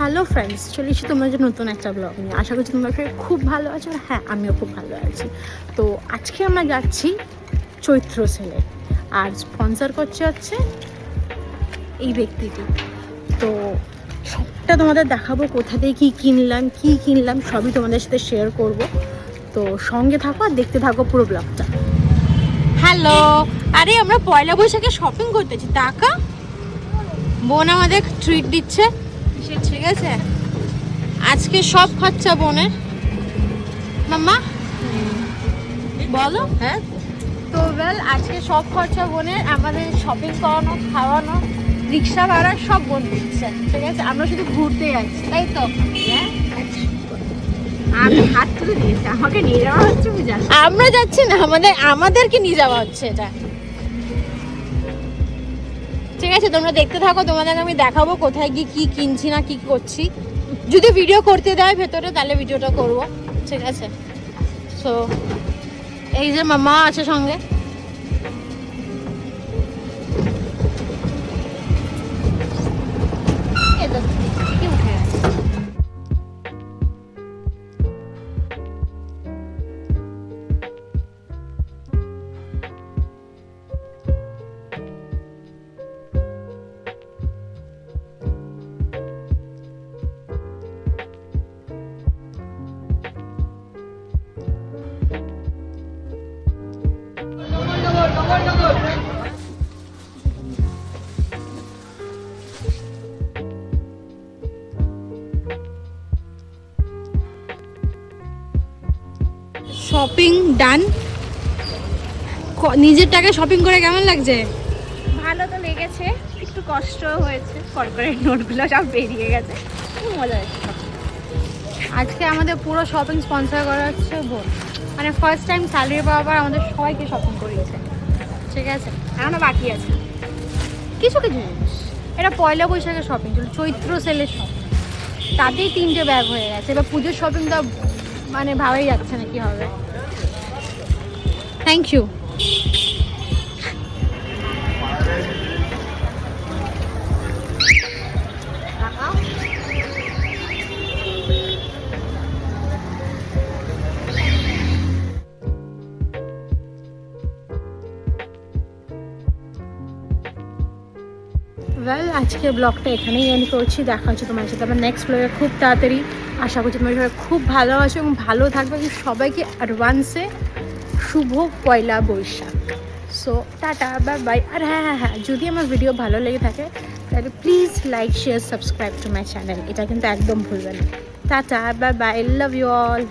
Hello friends, চলে এসেছি তোমার জন্য নতুন একটা ব্লগ নিয়ে। আশা করছি তোমরা খুব ভালো আছো। আর হ্যাঁ, আমিও খুব ভালো আছি। তো আজকে আমরা যাচ্ছি চৈত্র সেলে, আর স্পন্সর করছে হচ্ছে এই ব্যক্তিটি। তো সবটা তোমাদের দেখাবো, কোথা থেকে কী কিনলাম সবই তোমাদের সাথে শেয়ার করব। তো সঙ্গে থাকো আর দেখতে থাকো পুরো ব্লগটা। হ্যালো, আরে আমরা পয়লা বৈশাখে শপিং করতেছি। টাকা বোন আমাদের ট্রিট দিচ্ছে, ঠিক আছে? আজকে সব খরচা বোনের। মাম্মা বলো। হ্যাঁ, তো আজকে সব খরচা বোনের, আমাদের শপিং করানো, খাওয়ানো, রিক্সা ভাড়া সব বোন দিচ্ছে, ঠিক আছে? আমরা শুধু ঘুরতে যাচ্ছি, তাই তো? আমি হাত তুলে দিয়েছি, আমাকে নিয়ে যাওয়া হচ্ছে। আমরা যাচ্ছি না, আমাদেরকে নিয়ে যাওয়া হচ্ছে এটা, ঠিক আছে? তোমরা দেখতে থাকো, তোমাদেরকে আমি দেখাবো কোথায় গিয়ে কি কিনছি না কি করছি। যদি ভিডিও করতে দেয় ভেতরে তাহলে ভিডিওটা করব, ঠিক আছে? সো এই যে মামা আছে সঙ্গে। শপিং ডান। নিজের টাকায় শপিং করে কেমন লাগছে? ভালো তো লেগেছে, একটু কষ্ট হয়েছে, কর্পোরেট নোটগুলো সব বেরিয়ে গেছে, খুব মজা হয়েছে। আজকে আমাদের পুরো শপিং স্পন্সর করা হচ্ছে বোন, মানে ফার্স্ট টাইম স্যালারি পাওয়ার পর আমাদের সবাইকে শপিং করিয়েছে, ঠিক আছে? এখনো বাকি আছে কিছু জিনিস। এটা পয়লা বৈশাখের শপিং ছিল, চৈত্র সেলের শপিং, তাতেই 3টে ব্যাগ হয়ে গেছে। এবার পুজোর শপিংটা মানে ভাবাই যাচ্ছে না কি হবে। Thank you. আজকে ব্লগটা এখানেই এন্ড করছি। দেখা হচ্ছে তোমার সাথে আমার নেক্সট ব্লগে খুব তাড়াতাড়ি। আশা করছি তোমার সবাই খুব ভালো আছো এবং ভালো থাকবে। সবাইকে অ্যাডভান্সে শুভ Poila Boishakh. So tata, bye bye. আর হ্যাঁ, যদি আমার ভিডিও ভালো লেগে থাকে তাহলে please like, share, subscribe to my channel. এটা কিন্তু একদম ভুলবেন না। Tata, bye bye, love you all.